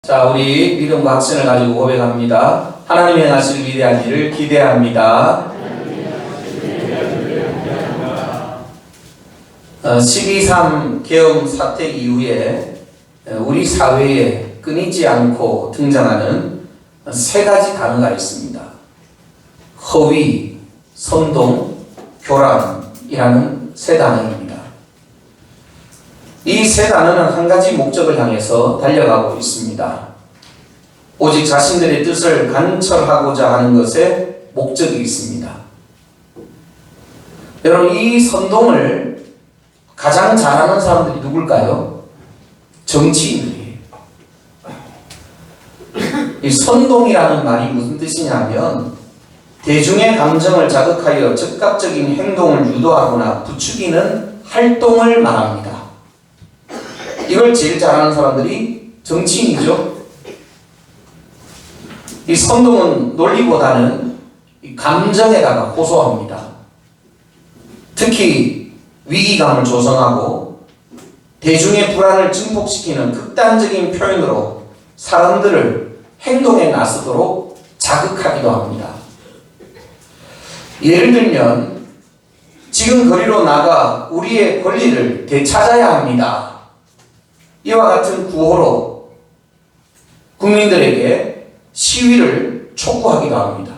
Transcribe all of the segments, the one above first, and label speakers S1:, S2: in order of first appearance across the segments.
S1: 자, 우리 믿음과 확신을 가지고 고백합니다. 하나님의 행하실 위대한 일을 기대합니다. 12.3 계엄 사태 이후에 우리 사회에 끊이지 않고 등장하는 세 가지 단어가 있습니다. 허위, 선동, 교란이라는 세 단어입니다. 이 세 단어는 한 가지 목적을 향해서 달려가고 있습니다. 오직 자신들의 뜻을 관철하고자 하는 것에 목적이 있습니다. 여러분, 이 선동을 가장 잘하는 사람들이 누굴까요? 정치인들이에요. 이 선동이라는 말이 무슨 뜻이냐면 대중의 감정을 자극하여 즉각적인 행동을 유도하거나 부추기는 활동을 말합니다. 이걸 제일 잘하는 사람들이 정치인이죠. 이 선동은 논리보다는 감정에다가 호소합니다. 특히 위기감을 조성하고 대중의 불안을 증폭시키는 극단적인 표현으로 사람들을 행동에 나서도록 자극하기도 합니다. 예를 들면 지금 거리로 나가 우리의 권리를 되찾아야 합니다. 이와 같은 구호로 국민들에게 시위를 촉구하기도 합니다.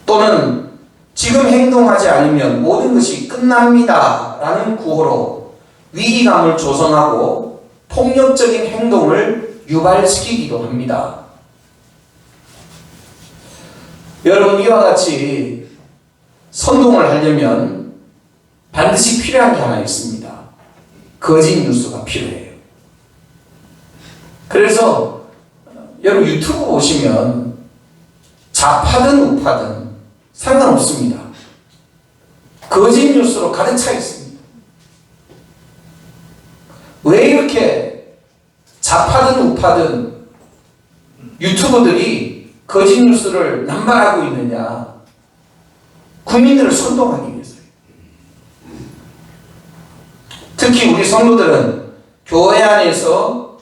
S1: 또는 지금 행동하지 않으면 모든 것이 끝납니다 라는 구호로 위기감을 조성하고 폭력적인 행동을 유발시키기도 합니다. 여러분, 이와 같이 선동을 하려면 반드시 필요한 게 하나 있습니다. 거짓 뉴스가 필요해요. 그래서 여러분 유튜브 보시면 좌파든 우파든 상관없습니다. 거짓 뉴스로 가득 차 있습니다. 왜 이렇게 좌파든 우파든 유튜버들이 거짓 뉴스를 남발하고 있느냐? 국민들을 선동하기 위해서요. 특히 우리 성도들은 교회 안에서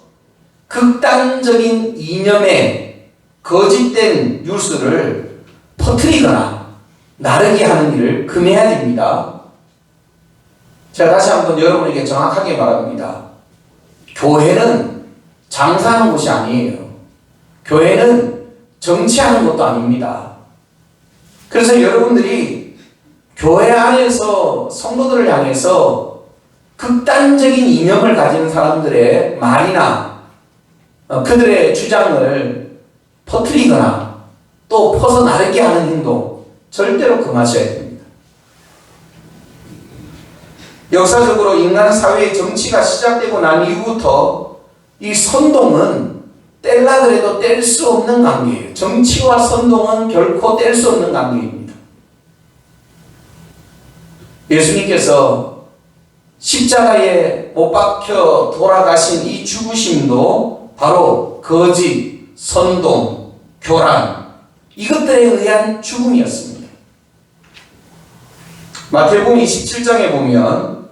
S1: 극단적인 이념의 거짓된 뉴스를 퍼뜨리거나 나르게 하는 일을 금해야 됩니다. 제가 다시 한번 여러분에게 정확하게 말합니다. 교회는 장사하는 곳이 아니에요. 교회는 정치하는 것도 아닙니다. 그래서 여러분들이 교회 안에서 성도들을 향해서 극단적인 이념을 가진 사람들의 말이나 그들의 주장을 퍼뜨리거나 또 퍼져나르게 하는 행동 절대로 금하셔야 됩니다. 역사적으로 인간 사회의 정치가 시작되고 난 이후부터 이 선동은 뗄라 그래도 뗄 수 없는 관계예요. 정치와 선동은 결코 뗄 수 없는 관계입니다. 예수님께서 십자가에 못 박혀 돌아가신 이 죽으심도 바로 거짓, 선동, 교란 이것들에 의한 죽음이었습니다. 마태복음 27장에 보면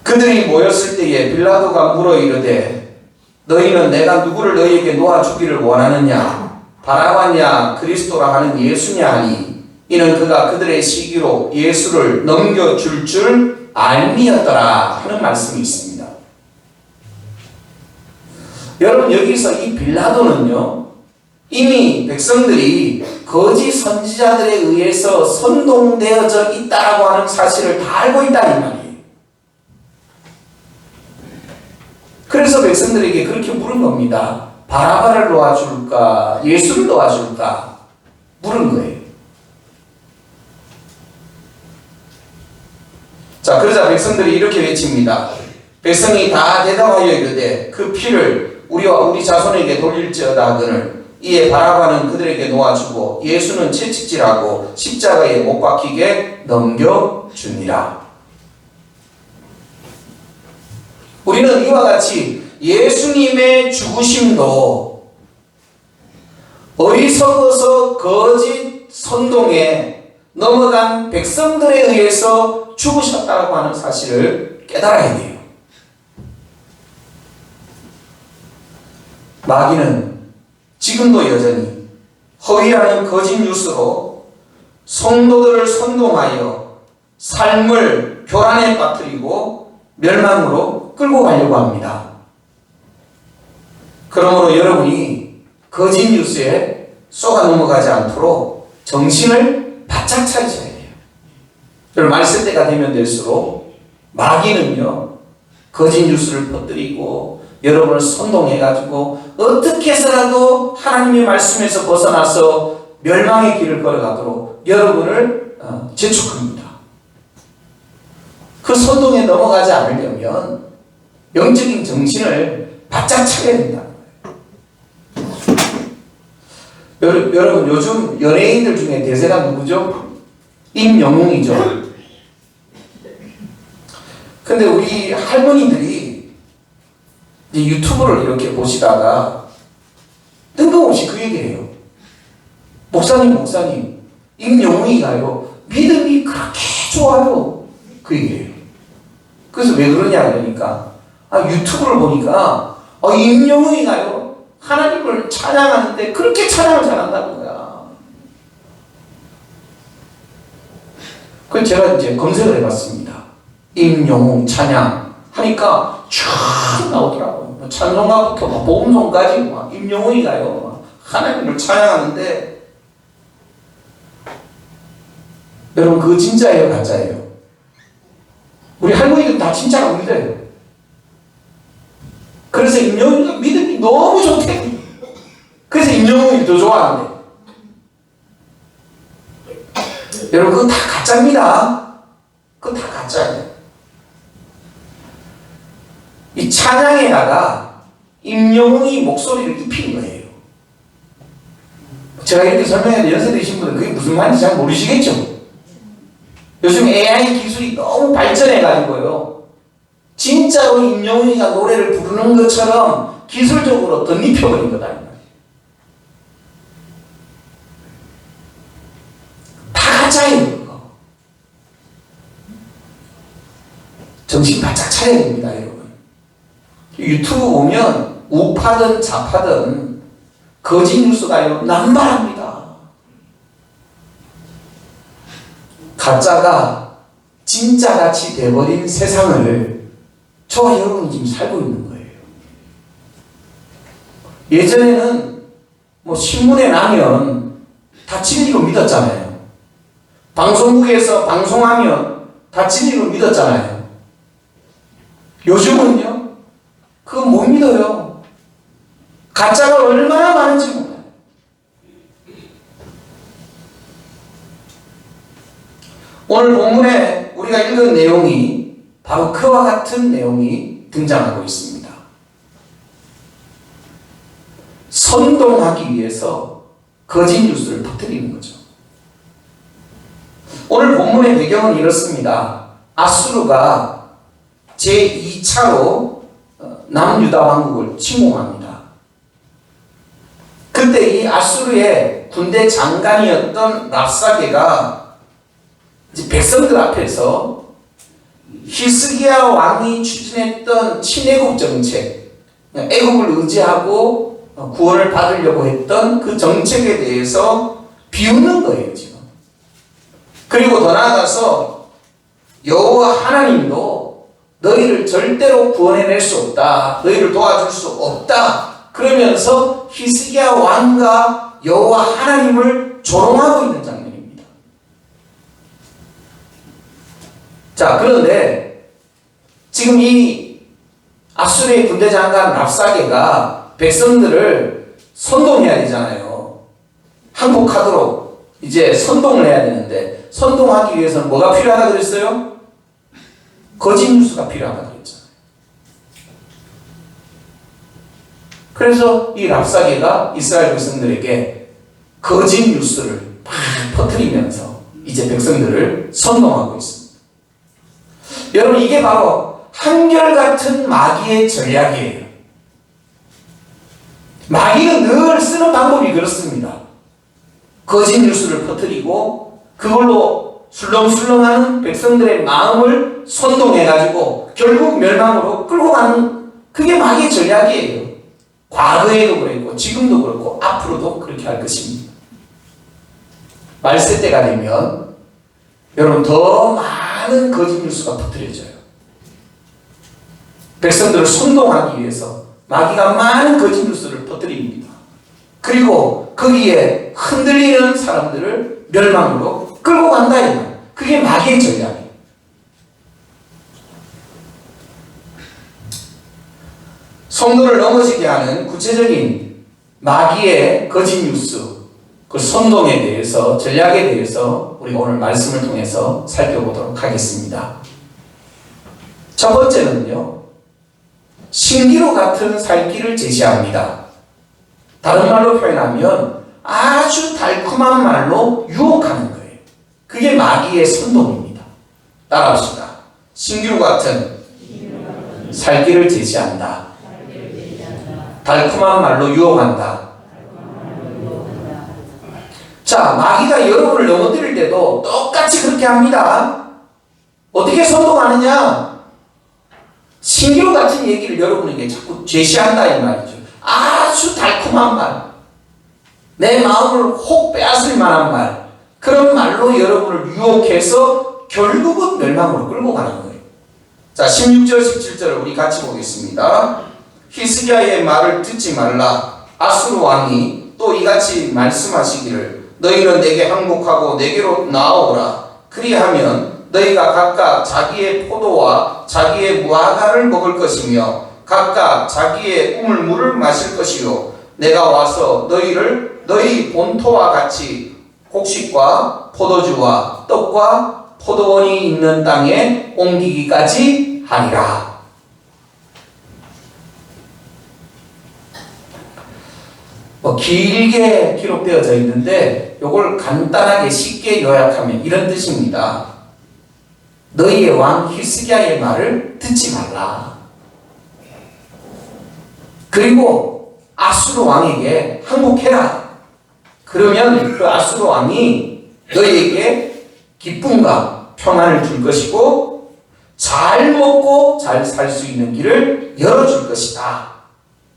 S1: 그들이 모였을 때에 빌라도가 물어 이르되 너희는 내가 누구를 너희에게 놓아주기를 원하느냐? 바라바냐 그리스도라 하는 예수냐 하니 이는 그가 그들의 시기로 예수를 넘겨줄 줄 알미였더라 하는 말씀이 있습니다. 여러분, 여기서 이 빌라도는요, 이미 백성들이 거짓 선지자들에 의해서 선동되어져 있다라고 하는 사실을 다 알고 있다는 말이에요. 그래서 백성들에게 그렇게 물은 겁니다. 바라바를 놓아줄까? 예수를 놓아줄까? 물은 거예요. 자, 그러자 백성들이 이렇게 외칩니다. 백성이 다 대답하여 이르되 그 피를 우리와 우리 자손에게 돌릴지어다 하거늘 이에 바라바는 그들에게 놓아주고 예수는 채찍질하고 십자가에 못 박히게 넘겨주니라. 우리는 이와 같이 예수님의 죽으심도 어리석어서 거짓 선동에 넘어간 백성들에 의해서 죽으셨다고 하는 사실을 깨달아야 돼요. 마귀는 지금도 여전히 허위라는 거짓 뉴스로 성도들을 선동하여 삶을 교란에 빠뜨리고 멸망으로 끌고 가려고 합니다. 그러므로 여러분이 거짓 뉴스에 쏘가 넘어가지 않도록 정신을 바짝 차리셔야 돼요. 여러분, 말씀 때가 되면 될수록 마귀는요, 거짓 뉴스를 퍼뜨리고 여러분을 선동해가지고 어떻게 해서라도 하나님의 말씀에서 벗어나서 멸망의 길을 걸어가도록 여러분을 재촉합니다. 그 선동에 넘어가지 않으려면 영적인 정신을 바짝 차려야 된다. 여러분, 요즘 연예인들 중에 대세가 누구죠? 임영웅이죠. 근데 우리 할머니들이 이제 유튜브를 이렇게 보시다가 뜬금없이 그 얘기를 해요. 목사님, 임영웅이가요, 믿음이 그렇게 좋아요. 그 얘기를 해요. 그래서 왜 그러냐 그러니까, 유튜브를 보니까, 임영웅이가요, 하나님을 찬양하는데 그렇게 찬양을 잘한다는 거야. 그래서 제가 이제 검색을 해봤습니다. 임영웅 찬양 하니까 쫙 나오더라고요. 찬송가부터 복음송까지 임영웅이가요, 하나님을 찬양하는데, 여러분, 그거 진짜예요, 가짜예요? 우리 할머니들 다 진짜라고 믿어요. 그래서 임영웅이가 믿음이 너무 좋대. 그래서 임영웅이 더 좋아하는데. 여러분, 그거 다 가짜입니다. 그거 다 가짜예요. 이 찬양에다가 임영웅이 목소리를 입힌 거예요. 제가 이렇게 설명해도 연세드신 분은 그게 무슨 말인지 잘 모르시겠죠? 요즘 AI 기술이 너무 발전해가지고요, 진짜로 임영웅이가 노래를 부르는 것처럼 기술적으로 덧입혀버린 거다. 다 가짜예요, 그거. 정신 바짝 차려야 됩니다, 여러분. 유튜브 보면 우파든 좌파든 거짓 뉴스가요, 남발합니다. 가짜가 진짜같이 돼버린 세상을 저와 여러분이 지금 살고 있는 거예요. 예전에는 신문에 나면 다 진리로 믿었잖아요. 방송국에서 방송하면 다 진리로 믿었잖아요. 요즘은요, 그거 못 믿어요. 가짜가 얼마나 많은지 몰라요. 오늘 본문에 우리가 읽은 내용이 바로 그와 같은 내용이 등장하고 있습니다. 선동하기 위해서 거짓 뉴스를 퍼뜨리는 거죠. 오늘 본문의 배경은 이렇습니다. 아수르가 제2차로 남유다 왕국을 침공합니다. 그때 이 아수르의 군대 장관이었던 랍사게가 이제 백성들 앞에서 히스기야 왕이 추진했던 친애국 정책, 애국을 의지하고 구원을 받으려고 했던 그 정책에 대해서 비웃는 거예요, 지금. 그리고 더 나아가서 여호와 하나님도 너희를 절대로 구원해낼 수 없다, 너희를 도와줄 수 없다, 그러면서 히스기야 왕과 여호와 하나님을 조롱하고 있는 장면입니다. 자, 그런데 지금 이 아수르의 군대 장관 랍사게가 백성들을 선동해야 되잖아요. 항복하도록 이제 선동을 해야 되는데, 선동하기 위해서는 뭐가 필요하다 그랬어요? 거짓 뉴스가 필요하다 그랬잖아요. 그래서 이 랍사게가 이스라엘 백성들에게 거짓 뉴스를 막 퍼뜨리면서 이제 백성들을 선동하고 있습니다. 여러분, 이게 바로 한결같은 마귀의 전략이에요. 마귀는 늘 쓰는 방법이 그렇습니다. 거짓 뉴스를 퍼뜨리고 그걸로 술렁술렁하는 백성들의 마음을 선동해가지고 결국 멸망으로 끌고 가는, 그게 마귀의 전략이에요. 과거에도 그랬고 지금도 그렇고 앞으로도 그렇게 할 것입니다. 말세 때가 되면 여러분 더 많은 거짓 뉴스가 퍼뜨려져요. 백성들을 선동하기 위해서 마귀가 많은 거짓 뉴스를 퍼뜨립니다. 그리고 거기에 흔들리는 사람들을 멸망으로 끌고 간다 이 말. 그게 마귀의 전략이에요. 성도를 넘어지게 하는 구체적인 마귀의 거짓 뉴스, 그 선동에 대해서, 전략에 대해서 우리가 오늘 말씀을 통해서 살펴보도록 하겠습니다. 첫 번째는요, 신기루 같은 살 길을 제시합니다. 다른 말로 표현하면 아주 달콤한 말로 유혹하는 거예요. 그게 마귀의 선동입니다. 따라합시다. 신기루 같은 살 길을 제시한다. 달콤한 말로 유혹한다. 자, 마귀가 여러분을 넘어뜨릴 때도 똑같이 그렇게 합니다. 어떻게 선동하느냐? 신기루 같은 얘기를 여러분에게 자꾸 제시한다 이 말이죠. 아주 달콤한 말, 내 마음을 혹 빼앗을 만한 말, 그런 말로 여러분을 유혹해서 결국은 멸망으로 끌고 가는 거예요. 자, 16절 17절을 우리 같이 보겠습니다. 히스기야의 말을 듣지 말라. 아수르 왕이 또 이같이 말씀하시기를 너희는 내게 항복하고 내게로 나아오라. 그리하면 너희가 각각 자기의 포도와 자기의 무화과를 먹을 것이며 각각 자기의 우물물을 마실 것이요 내가 와서 너희를 너희 본토와 같이 곡식과 포도주와 떡과 포도원이 있는 땅에 옮기기까지 하리라. 길게 기록되어져 있는데 이걸 간단하게 쉽게 요약하면 이런 뜻입니다. 너희의 왕 히스기야의 말을 듣지 말라. 그리고 아수르 왕에게 항복해라. 그러면 그 아수르 왕이 너희에게 기쁨과 평안을 줄 것이고 잘 먹고 잘 살 수 있는 길을 열어줄 것이다.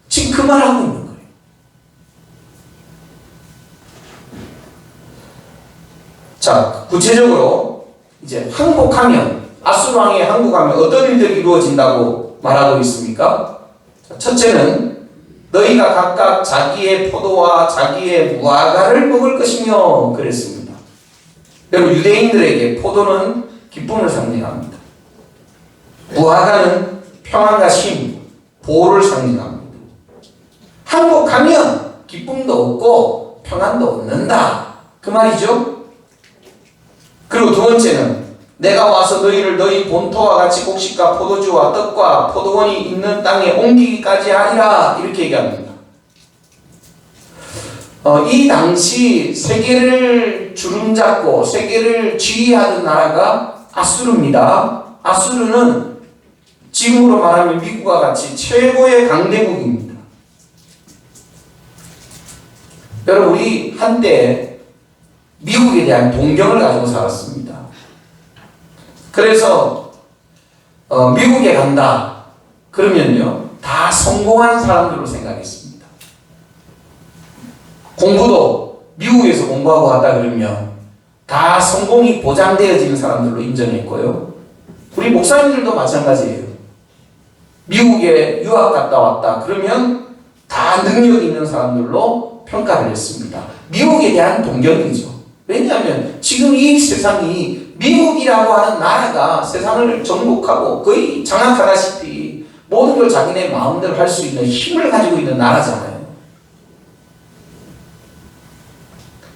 S1: 지금 그 말하고 있는 거예요. 자, 구체적으로 이제 항복하면, 아수르 왕이 항복하면 어떤 일들이 이루어진다고 말하고 있습니까? 자, 첫째는 너희가 각각 자기의 포도와 자기의 무화과를 먹을 것이며 그랬습니다. 여러분, 유대인들에게 포도는 기쁨을 상징합니다. 무화과는 평안과 쉼, 보호를 상징합니다. 항복하면 기쁨도 없고 평안도 얻는다. 그 말이죠. 그리고 두 번째는 내가 와서 너희를 너희 본토와 같이 곡식과 포도주와 떡과 포도원이 있는 땅에 옮기기까지 하리라. 이렇게 얘기합니다. 이 당시 세계를 주름잡고 세계를 지휘하던 나라가 아수르입니다. 아수르는 지금으로 말하면 미국과 같이 최고의 강대국입니다. 여러분, 우리 한때 미국에 대한 동경을 가지고 살았습니다. 그래서 미국에 간다 그러면요 다 성공한 사람들로 생각했습니다. 공부도 미국에서 공부하고 왔다 그러면 다 성공이 보장되어지는 사람들로 인정했고요. 우리 목사님들도 마찬가지예요. 미국에 유학 갔다 왔다 그러면 다 능력 있는 사람들로 평가를 했습니다. 미국에 대한 동경이죠. 왜냐하면 지금 이 세상이 미국이라고 하는 나라가 세상을 정복하고 거의 장악하다시피 모든 걸 자기네 마음대로 할 수 있는 힘을 가지고 있는 나라잖아요.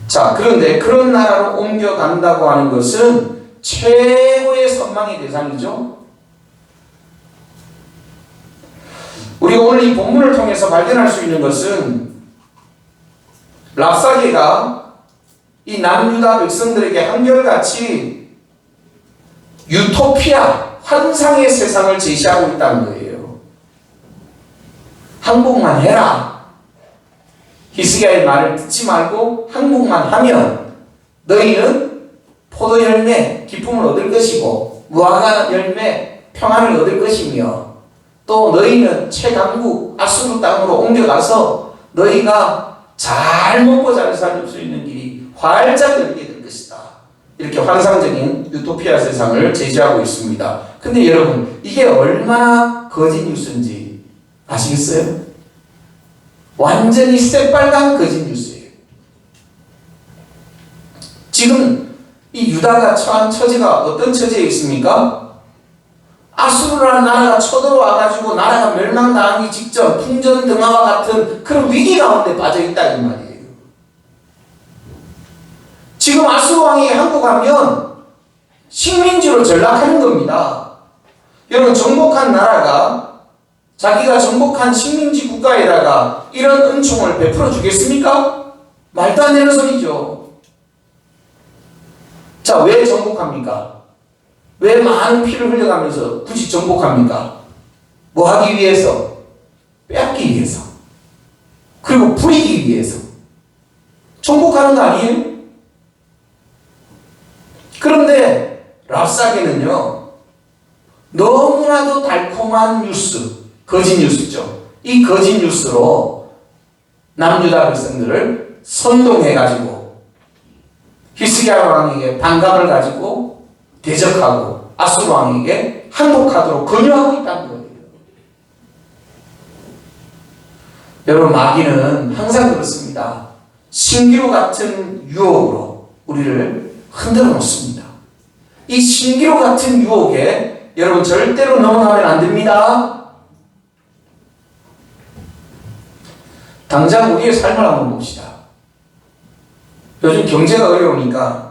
S1: 자, 그런데 그런 나라로 옮겨간다고 하는 것은 최고의 선망의 대상이죠. 우리가 오늘 이 본문을 통해서 발견할 수 있는 것은 랍사게가 이 남유다 백성들에게 한결같이 유토피아, 환상의 세상을 제시하고 있다는 거예요. 항복만 해라. 히스기야의 말을 듣지 말고 항복만 하면 너희는 포도 열매, 기쁨을 얻을 것이고 무화과 열매, 평안을 얻을 것이며 또 너희는 최강국 아수르 땅으로 옮겨가서 너희가 잘 먹고 잘 살 수 있는 길이 활짝 열리게 될 것이다. 이렇게 환상적인 유토피아 세상을 제시하고 있습니다. 근데 여러분, 이게 얼마나 거짓 뉴스인지 아시겠어요? 완전히 새빨간 거짓 뉴스예요. 지금 이 유다가 처한 처지가 어떤 처지에 있습니까? 아수르라는 나라가 쳐들어와가지고 나라가 멸망당하기 직전 풍전등화와 같은 그런 위기 가운데 빠져있다 이 말이에요. 지금 아수르 왕이 항복하면 식민지로 전락하는 겁니다. 여러분, 정복한 나라가 자기가 정복한 식민지 국가에다가 이런 은총을 베풀어 주겠습니까? 말도 안 되는 소리죠. 자, 왜 정복합니까? 왜 많은 피를 흘려가면서 굳이 정복합니까? 뭐 하기 위해서? 빼앗기 위해서. 그리고 부리기 위해서. 정복하는 거 아니에요? 그런데 랍사게는요, 너무나도 달콤한 뉴스, 거짓 뉴스죠. 이 거짓 뉴스로 남유다 백성들을 선동해가지고 히스기야 왕에게 반감을 가지고 대적하고 아수르 왕에게 항복하도록 권유하고 있다는 거예요. 여러분, 마귀는 항상 그렇습니다. 신기루 같은 유혹으로 우리를 흔들어 놓습니다. 이 신기루 같은 유혹에 여러분 절대로 넘어가면 안 됩니다. 당장 우리의 삶을 한번 봅시다. 요즘 경제가 어려우니까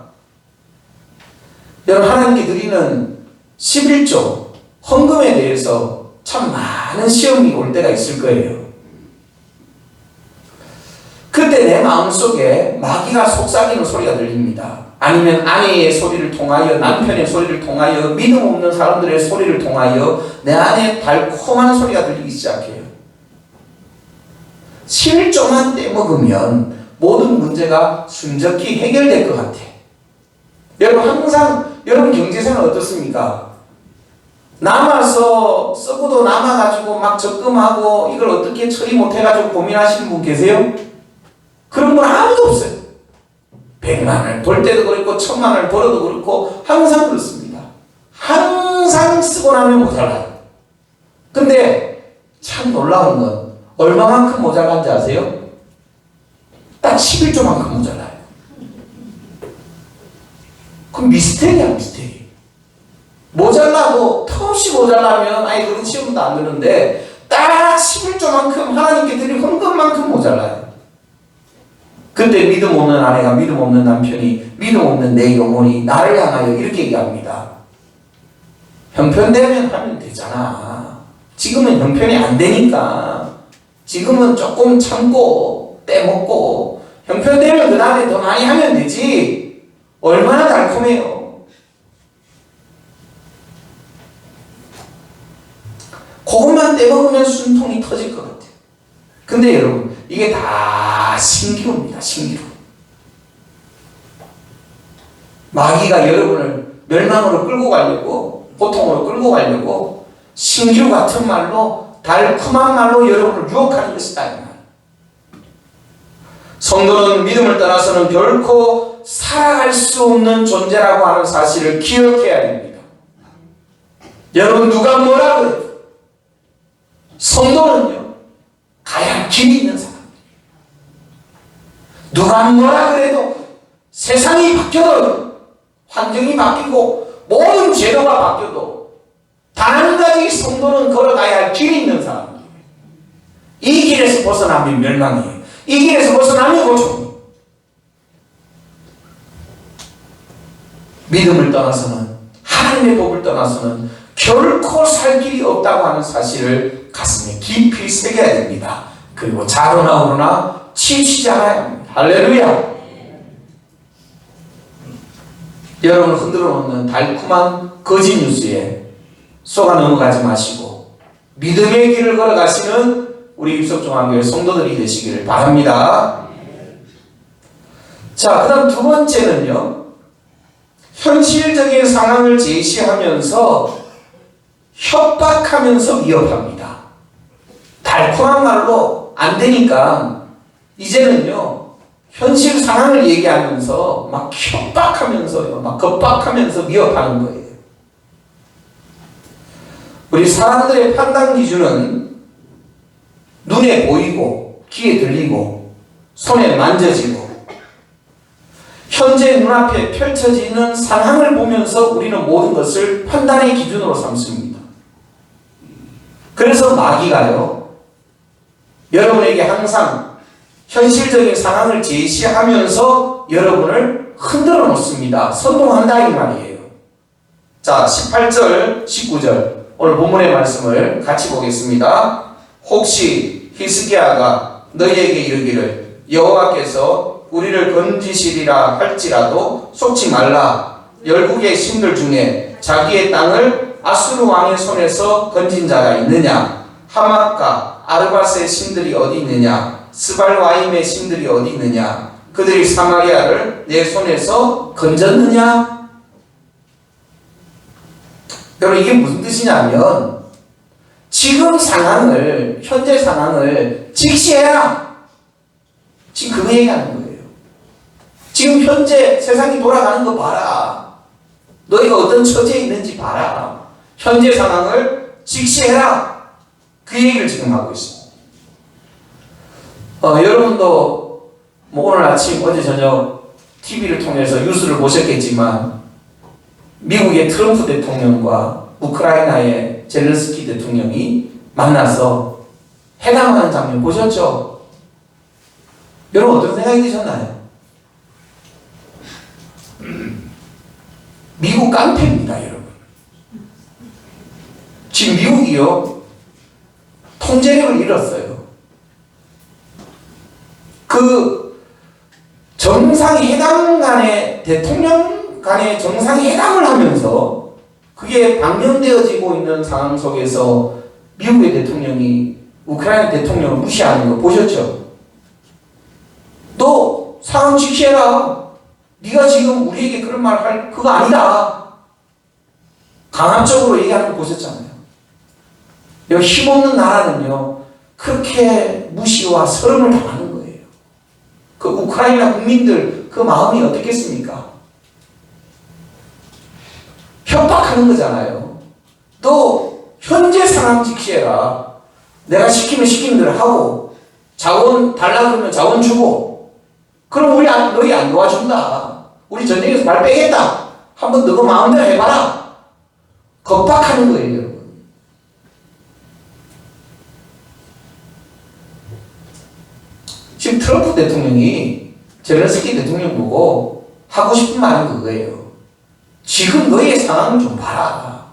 S1: 여러분, 하나님께 드리는 11조 헌금에 대해서 참 많은 시험이 올 때가 있을 거예요. 그때 내 마음속에 마귀가 속삭이는 소리가 들립니다. 아니면 아내의 소리를 통하여, 남편의 소리를 통하여, 믿음 없는 사람들의 소리를 통하여 내 안에 달콤한 소리가 들리기 시작해요. 11조만 떼먹으면 모든 문제가 순적히 해결될 것 같아. 여러분, 항상 여러분 경제생활 어떻습니까? 남아서 썩어도 남아가지고 막 적금하고 이걸 어떻게 처리 못해가지고 고민하시는 분 계세요? 그런 분 아무도 없어요. 100만을 벌 때도 그렇고 1000만을 벌어도 그렇고 항상 그렇습니다. 항상 쓰고 나면 모자라요. 근데 참 놀라운 건 얼마만큼 모자란지 아세요? 딱 11조만큼 모자라요. 그럼 미스테리야, 미스테리. 모자라도 턱없이 모자라면 아이들은 시험도 안 드는데 딱 11조만큼 하나님께 드릴 헌금만큼 모자라요. 그때 믿음 없는 아내가, 믿음 없는 남편이, 믿음 없는 내 영혼이 나를 향하여 이렇게 얘기합니다. 형편되면 하면 되잖아. 지금은 형편이 안 되니까 지금은 조금 참고 떼먹고 형편되면 그 다음에 더 많이 하면 되지. 얼마나 달콤해요. 그것만 떼먹으면 숨통이 터질 것 같아요. 근데 여러분, 이게 다 신기루입니다. 신기루. 마귀가 여러분을 멸망으로 끌고 가려고, 고통으로 끌고 가려고 신기루 같은 말로, 달콤한 말로 여러분을 유혹하는 것이다. 성도는 믿음을 떠나서는 결코 살아갈 수 없는 존재라고 하는 사실을 기억해야 됩니다. 여러분, 누가 뭐라 그래요? 성도는요, 가야 할 길이 있는 사람. 누가 뭐라 그래도 세상이 바뀌어도, 환경이 바뀌고 모든 제도가 바뀌어도 단 한 가지 성도는 걸어가야 할 길이 있는 사람이에요. 이 길에서 벗어나면 멸망이에요. 이 길에서 벗어나면 고통이에요. 믿음을 떠나서는, 하나님의 법을 떠나서는 결코 살 길이 없다고 하는 사실을 가슴에 깊이 새겨야 됩니다. 그리고 자로나 오로나 치우치지 않아야 합니다. 할렐루야. 여러분을 흔들어 놓는 달콤한 거짓 뉴스에 속아 넘어가지 마시고 믿음의 길을 걸어가시는 우리 입석종합교회 성도들이 되시기를 바랍니다. 자, 그 다음 두 번째는요, 현실적인 상황을 제시하면서 협박하면서 위협합니다. 달콤한 말로 안 되니까 이제는요, 현실 상황을 얘기하면서 막 협박하면서요, 막 겁박하면서 위협하는 거예요. 우리 사람들의 판단 기준은 눈에 보이고, 귀에 들리고, 손에 만져지고, 현재 눈앞에 펼쳐지는 상황을 보면서 우리는 모든 것을 판단의 기준으로 삼습니다. 그래서 마귀가요, 여러분에게 항상 현실적인 상황을 제시하면서 여러분을 흔들어 놓습니다. 선동한다 이 말이에요. 자, 18절, 19절 오늘 본문의 말씀을 같이 보겠습니다. 혹시 히스기야가 너희에게 이르기를 여호와께서 우리를 건지시리라 할지라도 속지 말라. 열국의 신들 중에 자기의 땅을 아수르 왕의 손에서 건진 자가 있느냐? 하맛과 아르바스의 신들이 어디 있느냐? 스발와임의 신들이 어디 있느냐? 그들이 사마리아를 내 손에서 건졌느냐? 여러분, 이게 무슨 뜻이냐면 지금 상황을, 현재 상황을 직시해라. 지금 그거 얘기하는 거예요. 지금 현재 세상이 돌아가는 거 봐라. 너희가 어떤 처지에 있는지 봐라. 현재 상황을 직시해라. 그 얘기를 지금 하고 있습니다. 여러분도 뭐 오늘 아침, 어제 저녁 TV를 통해서 뉴스를 보셨겠지만 미국의 트럼프 대통령과 우크라이나의 젤렌스키 대통령이 만나서 회담하는 장면 보셨죠? 여러분 어떤 생각이 드셨나요? 미국 깡패입니다, 여러분. 지금 미국이요, 통제력을 잃었어요. 그 정상회담 간의, 대통령 간의 정상회담을 하면서 그게 방영되어지고 있는 상황 속에서 미국의 대통령이 우크라이나 대통령을 무시하는 거 보셨죠? 너 상황 지키해라. 네가 지금 우리에게 그런 말 할 그거 아니다. 강압적으로 얘기하는 거 보셨잖아요. 여기 힘없는 나라는요, 그렇게 무시와 서름을 당하는 거예요. 그 우크라이나 국민들 그 마음이 어떻겠습니까? 협박하는 거잖아요. 너 현재 상황 지키해라. 내가 시키면 시키는 대로 하고, 자원 달라 그러면 자원 주고, 그럼 너희 안 도와준다. 우리 전쟁에서 발 빼겠다. 한번 너가 마음대로 해봐라. 겁박하는 거예요, 여러분. 지금 트럼프 대통령이 젤렌스키 대통령 보고 하고 싶은 말은 그거예요. 지금 너희의 상황을 좀 봐라.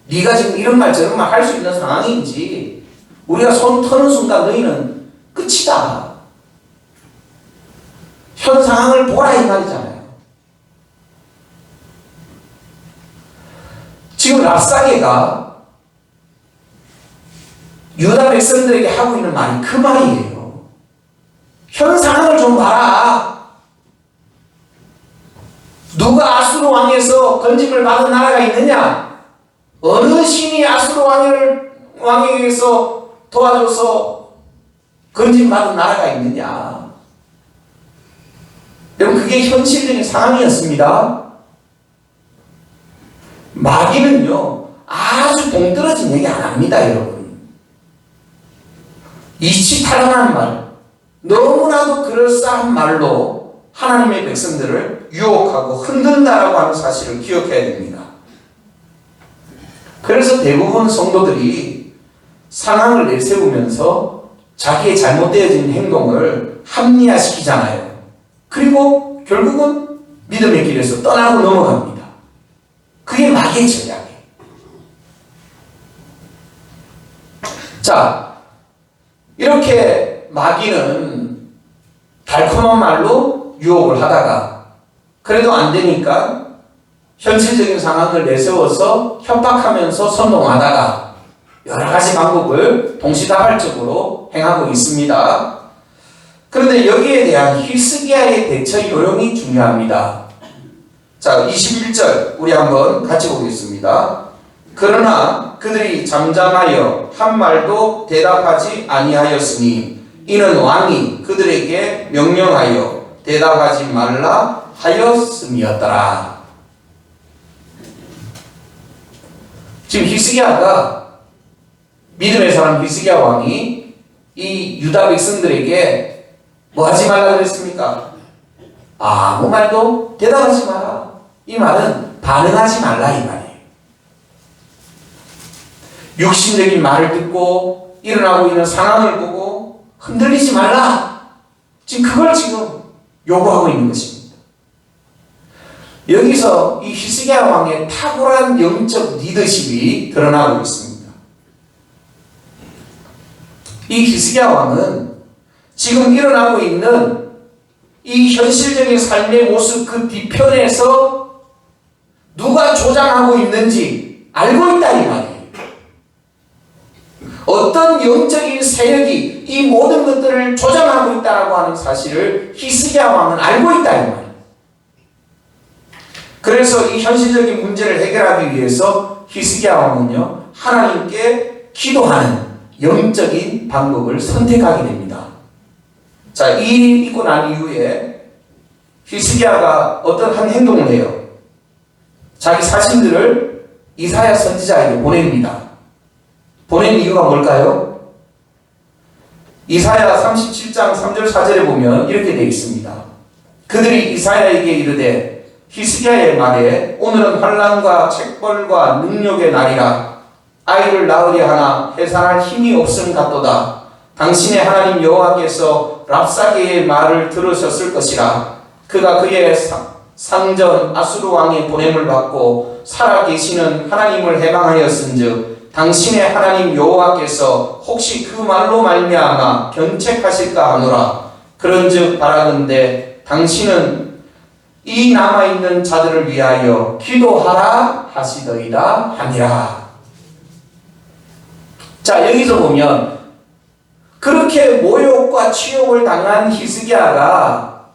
S1: 네가 지금 이런 말 저런 말 할 수 있는 상황인지, 우리가 손 터는 순간 너희는 끝이다. 현 상황을 보라 이 말이잖아요. 지금 랍사게가 유다 백성들에게 하고 있는 말이 그 말이에요. 현 상황을 좀 봐라. 누가 아수르 왕에서 건짐을 받은 나라가 있느냐? 어느 신이 아수르 왕에게서 도와줘서 건짐 받은 나라가 있느냐? 여러분, 그게 현실적인 상황이었습니다. 마귀는요, 아주 동떨어진 얘기 안 합니다, 여러분. 이치타락한 말, 너무나도 그럴싸한 말로 하나님의 백성들을 유혹하고 흔든다라고 하는 사실을 기억해야 됩니다. 그래서 대부분 성도들이 상황을 내세우면서 자기의 잘못되어진 행동을 합리화시키잖아요. 그리고 결국은 믿음의 길에서 떠나고 넘어갑니다. 그게 마귀의 전략이에요. 자, 이렇게 마귀는 달콤한 말로 유혹을 하다가 그래도 안 되니까 현실적인 상황을 내세워서 협박하면서 선동하다가 여러 가지 방법을 동시다발적으로 행하고 있습니다. 그런데 여기에 대한 히스기야의 대처 요령이 중요합니다. 자, 21절 우리 한번 같이 보겠습니다. 그러나 그들이 잠잠하여 한 말도 대답하지 아니하였으니 이는 왕이 그들에게 명령하여 대답하지 말라 하였음이었더라. 지금 히스기야가, 믿음의 사람 히스기야 왕이 이 유다 백성들에게 뭐 하지 말라 그랬습니까? 아무 말도 대답하지 마라. 이 말은 반응하지 말라 이 말이에요. 육신적인 말을 듣고 일어나고 있는 상황을 보고 흔들리지 말라. 지금 그걸 지금 요구하고 있는 것입니다. 여기서 이 히스기야 왕의 탁월한 영적 리더십이 드러나고 있습니다. 이 히스기야 왕은 지금 일어나고 있는 이 현실적인 삶의 모습 그 뒤편에서 누가 조장하고 있는지 알고 있다 이 말이에요. 어떤 영적인 세력이 이 모든 것들을 조장하고 있다고 하는 사실을 히스기야 왕은 알고 있다 이 말이에요. 그래서 이 현실적인 문제를 해결하기 위해서 히스기야 왕은요, 하나님께 기도하는 영적인 방법을 선택하게 됩니다. 자, 이 일이 있고 난 이후에 히스기야가 어떤 한 행동을 해요. 자기 사신들을 이사야 선지자에게 보냅니다. 보낸 이유가 뭘까요? 이사야 37장 3절 4절에 보면 이렇게 되어 있습니다. 그들이 이사야에게 이르되 히스기야의 말에 오늘은 환난과 책벌과 능력의 날이라 아이를 낳으려 하나 해산할 힘이 없음 같도다. 당신의 하나님 여호와께서 랍사게의 말을 들으셨을 것이라. 그가 그의 상전 아수르 왕의 보냄을 받고 살아계시는 하나님을 해방하였은즉 당신의 하나님 여호와께서 혹시 그 말로 말미암아 견책하실까 하노라. 그런즉 바라건대 당신은 이 남아있는 자들을 위하여 기도하라 하시더이다 하니라. 자, 여기서 보면 그렇게 모욕과 치욕을 당한 히스기야가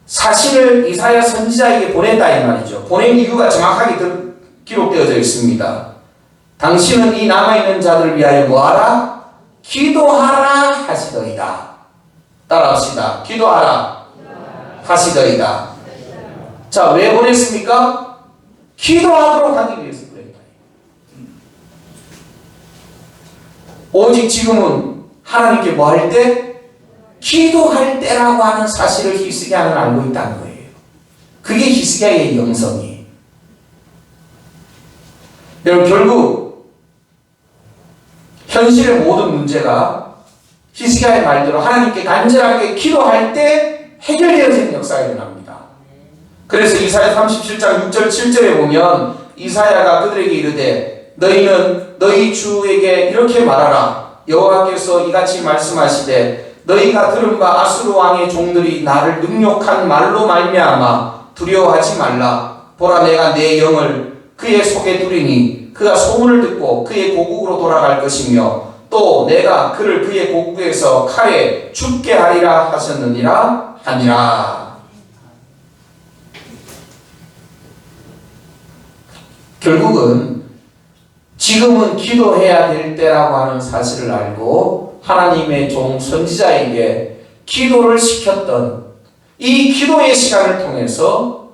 S1: 사신을 이사야 선지자에게 보냈다 이 말이죠. 보낸 이유가 정확하게 기록되어져 있습니다. 당신은 이 남아있는 자들을 위하여 뭐하라? 기도하라 하시더이다. 따라합시다. 기도하라 하시더이다. 자, 왜 보냈습니까? 기도하도록 하기 위해서 그래요. 오직 지금은 하나님께 뭐 할 때? 기도할 때라고 하는 사실을 히스기야는 알고 있다는 거예요. 그게 히스기야의 영성이에요. 여러분, 결국 현실의 모든 문제가 히스기야의 말대로 하나님께 간절하게 기도할 때 해결되어지는 역사가 일어납니다. 그래서 이사야 37장 6절 7절에 보면 이사야가 그들에게 이르되 너희는 너희 주에게 이렇게 말하라. 여호와께서 이같이 말씀하시되 너희가 들은 바 아수르 왕의 종들이 나를 능욕한 말로 말미암아 두려워하지 말라. 보라, 내가 내 영을 그의 속에 두리니 그가 소문을 듣고 그의 고국으로 돌아갈 것이며 또 내가 그를 그의 고국에서 칼에 죽게 하리라 하셨느니라 하니라. 결국은 지금은 기도해야 될 때라고 하는 사실을 알고 하나님의 종 선지자에게 기도를 시켰던 이 기도의 시간을 통해서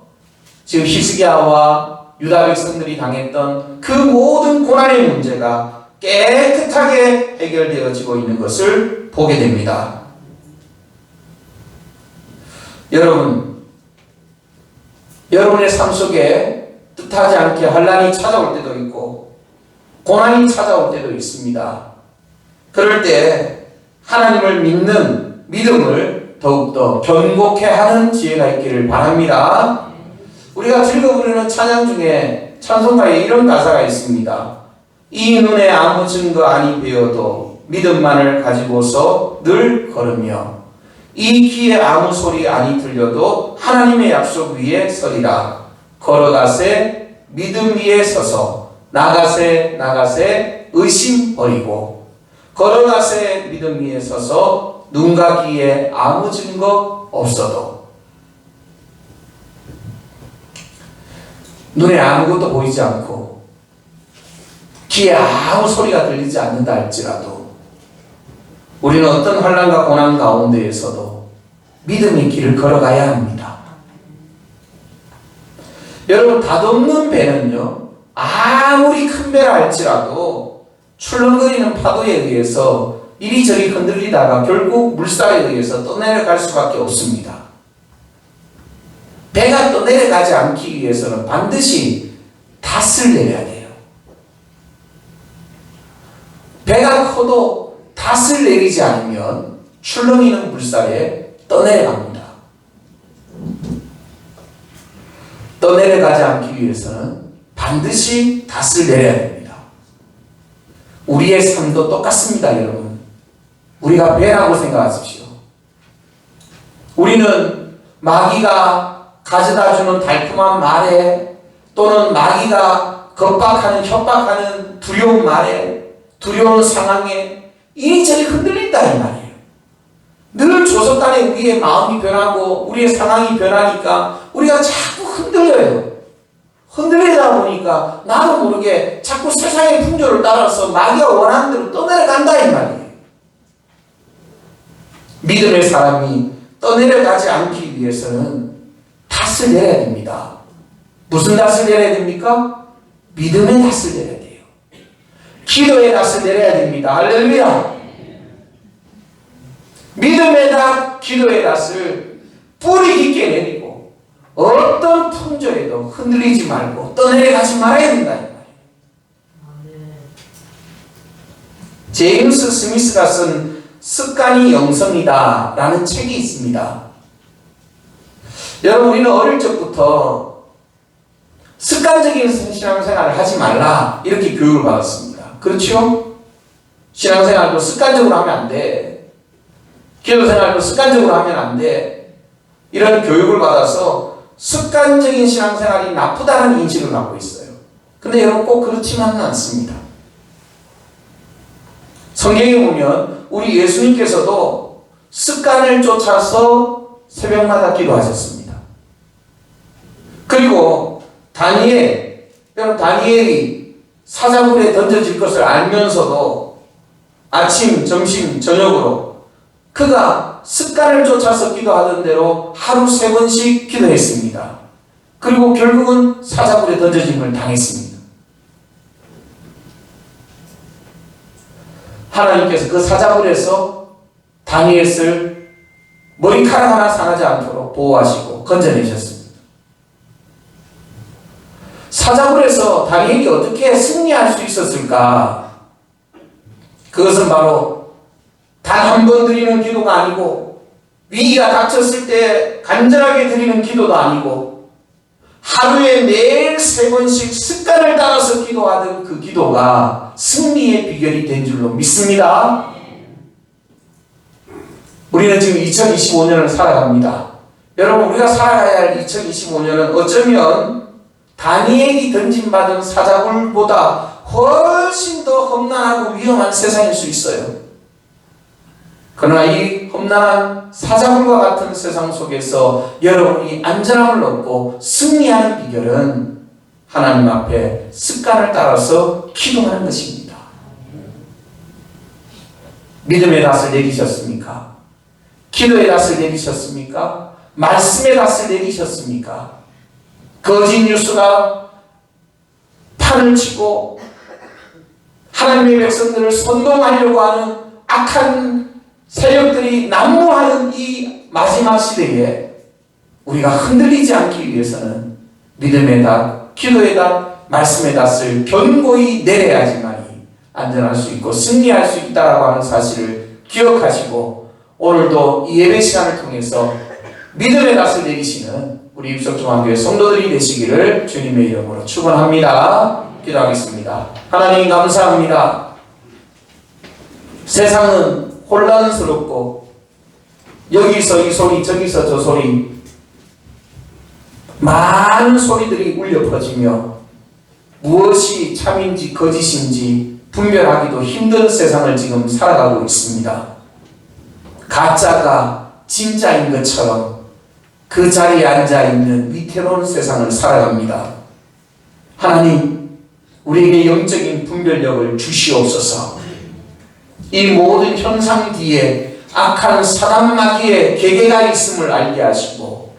S1: 지금 히스기야와 유다 백성들이 당했던 그 모든 고난의 문제가 깨끗하게 해결되어지고 있는 것을 보게 됩니다. 여러분의 삶 속에 뜻하지 않게 환난이 찾아올 때도 있고 고난이 찾아올 때도 있습니다. 그럴 때 하나님을 믿는 믿음을 더욱더 견고케 하는 지혜가 있기를 바랍니다. 우리가 즐겨 부르는 찬양 중에 찬송가에 이런 가사가 있습니다. 이 눈에 아무 증거 아니 배어도 믿음만을 가지고서 늘 걸으며 이 귀에 아무 소리 아니 들려도 하나님의 약속 위에 서리라. 걸어가세 믿음 위에 서서 나가세 의심 버리고 걸어가세 믿음 위에 서서 눈과 귀에 아무 증거 없어도 눈에 아무것도 보이지 않고 귀에 아무 소리가 들리지 않는다 할지라도 우리는 어떤 환난과 고난 가운데에서도 믿음의 길을 걸어가야 합니다. 여러분, 닷없는 배는요, 아무리 큰 배라 할지라도 출렁거리는 파도에 의해서 이리저리 흔들리다가 결국 물살에 의해서 떠내려갈 수밖에 없습니다. 배가 떠내려가지 않기 위해서는 반드시 닷을 내려야 돼요. 배가 커도 닷을 내리지 않으면 출렁이는 물살에 떠내려갑니다. 떠내려가지 않기 위해서는 반드시 닷을 내려야 됩니다. 우리의 삶도 똑같습니다, 여러분. 우리가 배라고 생각하십시오. 우리는 마귀가 가져다주는 달콤한 말에 또는 마귀가 겁박하는 협박하는 두려운 말에 두려운 상황에 이리저리 흔들린다 이 말이에요. 늘 조석간에 우리의 마음이 변하고 우리의 상황이 변하니까 우리가 자꾸 흔들려요. 흔들리다 보니까 나도 모르게 자꾸 세상의 풍조를 따라서 마귀가 원하는 대로 떠내려간다 이 말이에요. 믿음의 사람이 떠내려가지 않기 위해서는 닷을 내려야 됩니다. 무슨 닷을 내려야 됩니까? 믿음의 닷을 내려야 돼요. 기도의 닷을 내려야 됩니다. 할렐루야. 믿음의 닷, 기도의 닷을 뿌리 깊게 내리고 어떤 풍조에도 흔들리지 말고 떠내려가지 말아야 된다 이 말이에요. 제임스 스미스가 쓴 습관이 영성이다 라는 책이 있습니다. 여러분, 우리는 어릴 적부터 습관적인 신앙생활을 하지 말라 이렇게 교육을 받았습니다. 그렇죠? 신앙생활도 습관적으로 하면 안 돼. 기도생활도 습관적으로 하면 안 돼. 이런 교육을 받아서 습관적인 신앙생활이 나쁘다는 인식을 갖고 있어요. 근데 여러분, 꼭 그렇지만은 않습니다. 성경에 보면 우리 예수님께서도 습관을 쫓아서 새벽마다 기도하셨습니다. 그리고 여러분, 다니엘이 사자굴에 던져질 것을 알면서도 아침, 점심, 저녁으로 그가 습관을 쫓아서 기도하던 대로 하루 3번씩 기도했습니다. 그리고 결국은 사자굴에 던져짐을 당했습니다. 하나님께서 그 사자굴에서 다니엘을 머리카락 하나 상하지 않도록 보호하시고 건져내셨습니다. 사자굴에서 다니엘이 어떻게 승리할 수 있었을까? 그것은 바로 단 한 번 드리는 기도가 아니고 위기가 닥쳤을 때 간절하게 드리는 기도도 아니고 하루에 매일 3번씩 습관을 따라서 기도하던 그 기도가 승리의 비결이 된 줄로 믿습니다. 우리는 지금 2025년을 살아갑니다. 여러분, 우리가 살아가야 할 2025년은 어쩌면 다니엘이 던짐받은 사자굴보다 훨씬 더 험난하고 위험한 세상일 수 있어요. 그러나 이 험난한 사자굴과 같은 세상 속에서 여러분이 안전함을 얻고 승리하는 비결은 하나님 앞에 습관을 따라서 기도하는 것입니다. 믿음의 닷을 내리셨습니까? 기도의 닷을 내리셨습니까? 말씀의 닷을 내리셨습니까? 거짓 뉴스가 판을 치고 하나님의 백성들을 선동하려고 하는 악한 세력들이 난무하는 이 마지막 시대에 우리가 흔들리지 않기 위해서는 믿음의 닷, 기도의 닷, 말씀의 닷을 견고히 내려야지만이 안전할 수 있고 승리할 수 있다라고 하는 사실을 기억하시고 오늘도 이 예배 시간을 통해서 믿음의 닷을 내리시는 우리 입석중앙교회 성도들이 되시기를 주님의 이름으로 축원합니다. 기도하겠습니다. 하나님 감사합니다. 세상은 혼란스럽고 여기서 이 소리 저기서 저 소리 많은 소리들이 울려 퍼지며 무엇이 참인지 거짓인지 분별하기도 힘든 세상을 지금 살아가고 있습니다. 가짜가 진짜인 것처럼 그 자리에 앉아있는 위태로운 세상을 살아갑니다. 하나님, 우리에게 영적인 분별력을 주시옵소서. 이 모든 현상 뒤에 악한 사단 마귀의 계계가 있음을 알게 하시고,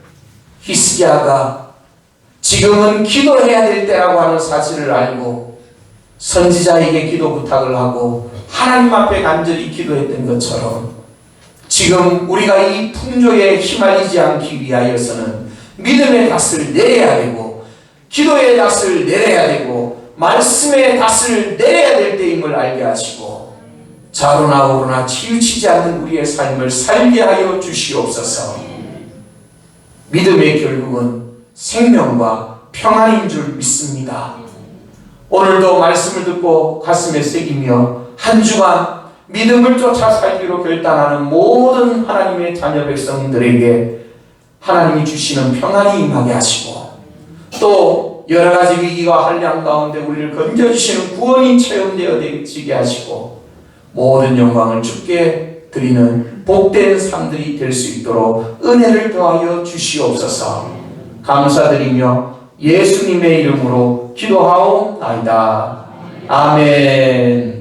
S1: 히스기야가 지금은 기도해야 될 때라고 하는 사실을 알고 선지자에게 기도 부탁을 하고 하나님 앞에 간절히 기도했던 것처럼, 지금 우리가 이 풍조에 휘말리지 않기 위하여서는 믿음의 닷을 내려야 되고, 기도의 닷을 내려야 되고, 말씀의 닷을 내려야 될 때임을 알게 하시고, 자로나 오로나 치우치지 않는 우리의 삶을 살게 하여 주시옵소서. 믿음의 결국은 생명과 평안인 줄 믿습니다. 오늘도 말씀을 듣고 가슴에 새기며 한 주간 믿음을 쫓아 살기로 결단하는 모든 하나님의 자녀 백성들에게 하나님이 주시는 평안이 임하게 하시고, 또 여러 가지 위기와 한량 가운데 우리를 건져주시는 구원이 체험되어지게 하시고, 모든 영광을 주께 드리는 복된 삶들이 될 수 있도록 은혜를 더하여 주시옵소서. 감사드리며 예수님의 이름으로 기도하옵나이다. 아멘.